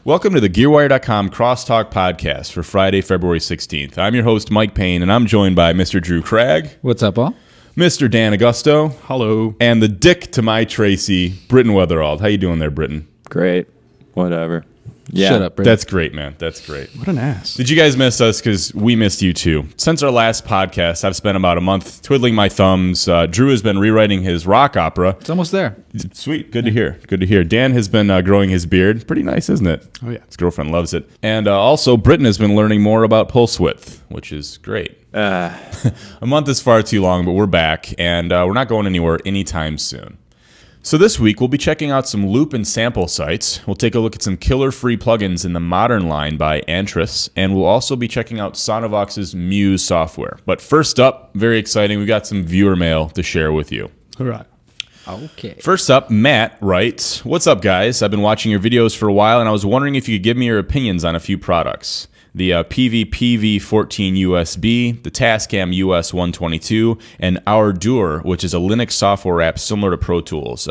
Welcome to the Gearwire.com Crosstalk podcast for Friday, February 16th. I'm your host, Mike Payne, and I'm joined by Mr. Drew Cragg. What's up, all? Mr. Dan Augusto. Hello. And the dick to my Tracy, Britton Weatherald. How you doing there, Britton? Great. Whatever. Yeah. Shut up, Britton. That's great, man. That's great. What an ass. Did you guys miss us? Because we missed you too. Since our last podcast, I've spent about a month twiddling my thumbs. Drew has been rewriting his rock opera. It's almost there. Sweet. Good to hear. Good to hear. Dan has been growing his beard. Pretty nice, isn't it? Oh, yeah. His girlfriend loves it. And also, Britton has been learning more about pulse width, which is great. A month is far too long, but we're back, and we're not going anywhere anytime soon. So this week, we'll be checking out some loop and sample sites. We'll take a look at some killer-free plugins in the Modern line by Antris, and we'll also be checking out Sonovox's Muse software. But first up, very exciting, we got some viewer mail to share with you. All right. Okay. First up, Matt writes, "What's up, guys? I've been watching your videos for a while, and I was wondering if you could give me your opinions on a few products. The PV-PV14 USB, the Tascam US-122, and Ardour, which is a Linux software app similar to Pro Tools.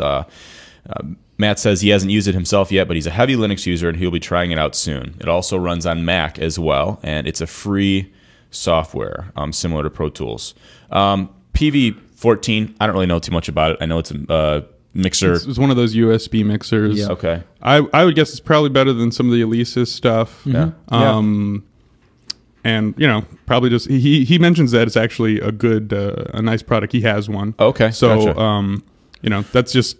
Matt says he hasn't used it himself yet, but he's a heavy Linux user, and he'll be trying it out soon. It also runs on Mac as well, and it's a free software similar to Pro Tools. PV14, I don't really know too much about it. I know it's a mixer. It's one of those USB mixers. Yeah. Okay. I would guess it's probably better than some of the Alesis stuff. Yeah. And, you know, probably just, he mentions that it's actually a good, a nice product. He has one. Okay. So, Gotcha. you know, that's just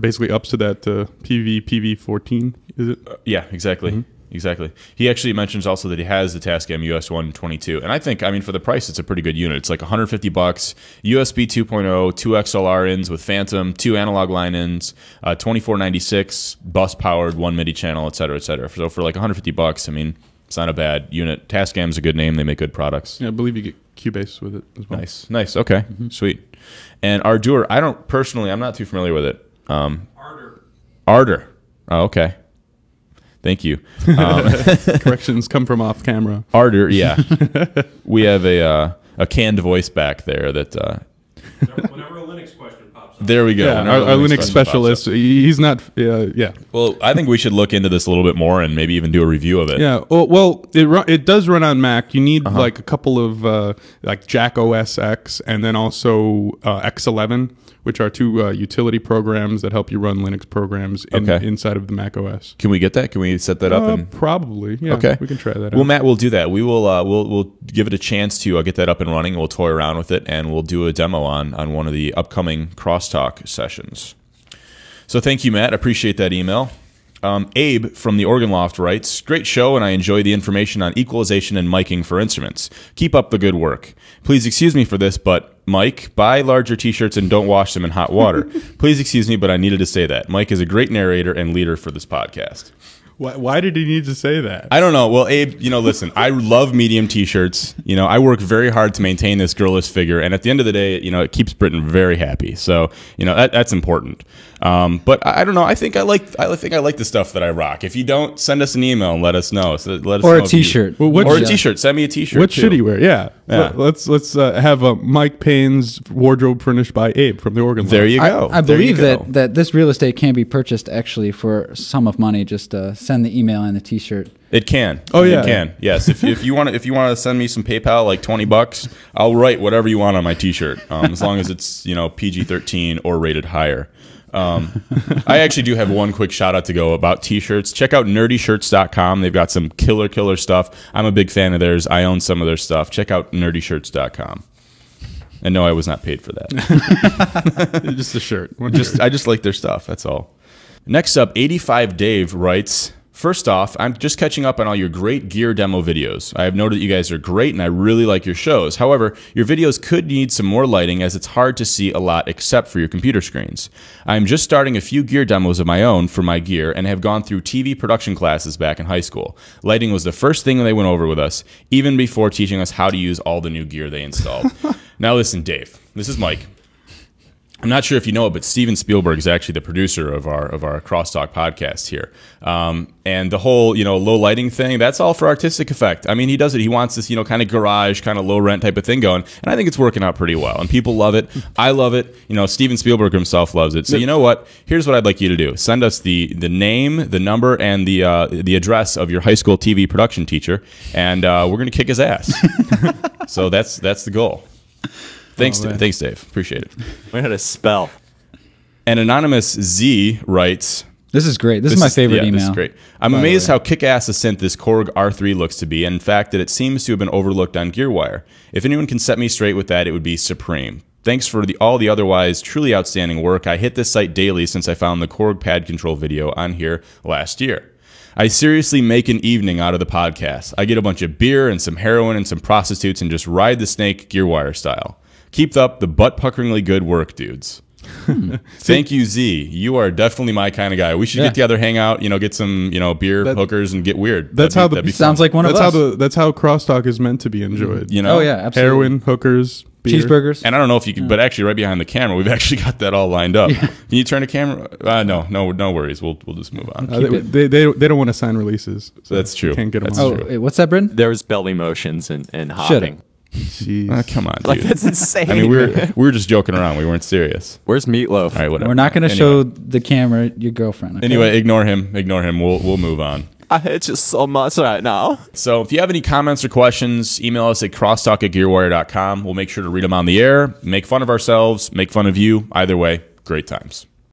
basically ups to that PV-PV14, is it? Yeah, exactly. Mm-hmm. Exactly. He actually mentions also that he has the Tascam US-122, and I think, I mean, for the price, it's a pretty good unit. It's like $150, USB 2.0, 2 XLR ins with Phantom, 2 analog line ins, 2496, bus powered, 1 MIDI channel, et cetera, et cetera. So for like $150, I mean, it's not a bad unit. Tascam's a good name. They make good products. Yeah, I believe you get Cubase with it as well. Nice. Nice. Okay. Sweet. And Ardour, I'm not too familiar with it. Ardour. Oh, okay. Thank you. Corrections come from off camera. Ardour, yeah. We have a canned voice back there that... Whenever a Linux question pops up. There we go. Yeah, our Linux specialist, he's not, yeah. Well, I think we should look into this a little bit more and maybe even do a review of it. Yeah, well, it does run on Mac. You need like a couple of like Jack OS X and then also X11, which are two utility programs that help you run Linux programs inside of the Mac OS. Can we get that? Can we set that up? Probably, yeah. Okay. We can try that out. Well, Matt, we'll do that. We will we'll give it a chance to get that up and running. We'll toy around with it, and we'll do a demo on one of the upcoming Crosstalk sessions. So thank you, Matt. I appreciate that email. Abe from the Organ Loft writes, "Great show, and I enjoy the information on equalization and miking for instruments. Keep up the good work. Please excuse me for this, but Mike, buy larger t-shirts and don't wash them in hot water. Please excuse me, but I needed to say that. Mike is a great narrator and leader for this podcast." Why did he need to say that? I don't know. Well, Abe, you know, listen, I love medium t-shirts. You know, I work very hard to maintain this girlish figure, and at the end of the day, you know, it keeps Britton very happy. So, you know, that's important. But I don't know. I think I like the stuff that I rock. If you don't, send us an email and let us know. So let us Or know a t-shirt. Or a t-shirt. Send me a t-shirt. What should he wear? Yeah. Yeah. Let's have Mike Payne's wardrobe furnished by Abe from the Organ Loft. There you go. I There you believe go. that this real estate can be purchased actually for a sum of money. Just send the email and the t-shirt. It can. Oh, yeah. It can. Yes. If you want to send me some PayPal, like $20, I'll write whatever you want on my t-shirt, as long as it's, you know, PG-13 or rated higher. I actually do have one quick shout out to go about t-shirts. Check out nerdyshirts.com. They've got some killer stuff. I'm a big fan of theirs. I own some of their stuff. Check out nerdyshirts.com. And no, I was not paid for that. Just a shirt. I just like their stuff. That's all. Next up, 85 Dave writes, "First off, I'm just catching up on all your great gear demo videos. I have noted that you guys are great and I really like your shows. However, your videos could need some more lighting as it's hard to see a lot except for your computer screens. I am just starting a few gear demos of my own for my gear and have gone through TV production classes back in high school. Lighting was the first thing they went over with us, even before teaching us how to use all the new gear they installed." Now listen, Dave, this is Mike. I'm not sure if you know it, but Steven Spielberg is actually the producer of our Crosstalk podcast here. And the whole, low lighting thing, that's all for artistic effect. I mean, he does it. He wants this, kind of garage, kind of low rent type of thing going. And I think it's working out pretty well. And people love it. I love it. Steven Spielberg himself loves it. So you know what? Here's what I'd like you to do. Send us the name, the number, and the address of your high school TV production teacher. And we're going to kick his ass. So that's the goal. Thanks, Dave. Appreciate it. Learn how to spell. And Anonymous Z writes, This is great. This is my favorite email. This is great. I'm amazed how kick-ass a synth this Korg R3 looks to be, and in fact that it seems to have been overlooked on Gearwire. If anyone can set me straight with that, it would be supreme. Thanks for all the otherwise truly outstanding work. I hit this site daily since I found the Korg pad control video on here last year. I seriously make an evening out of the podcast. I get a bunch of beer and some heroin and some prostitutes and just ride the snake Gearwire style. Keep up the butt-puckeringly good work, dudes. Thank you, Z. You are definitely my kind of guy. We should get together, hang out, get some, beer, hookers, and get weird. That's sounds like one of us. That's how Crosstalk is meant to be enjoyed. Oh yeah, absolutely. Heroin, hookers, beer. Cheeseburgers. And I don't know if you can, but actually, right behind the camera, we've actually got that all lined up. Can you turn the camera? No worries. We'll just move on. They don't want to sign releases. So that's true. Can't get them that's on. true. Wait, what's that, Brendan? There was belly motions and hopping. Jeez. Come on, dude. Like, that's insane. I mean, we were just joking around. We weren't serious. Where's Meatloaf? All right, whatever. We're not going to show the camera your girlfriend. Okay? Anyway, ignore him. We'll move on. I hate you so much right now. So if you have any comments or questions, email us at crosstalk@gearwire.com. We'll make sure to read them on the air, make fun of ourselves, make fun of you. Either way, great times.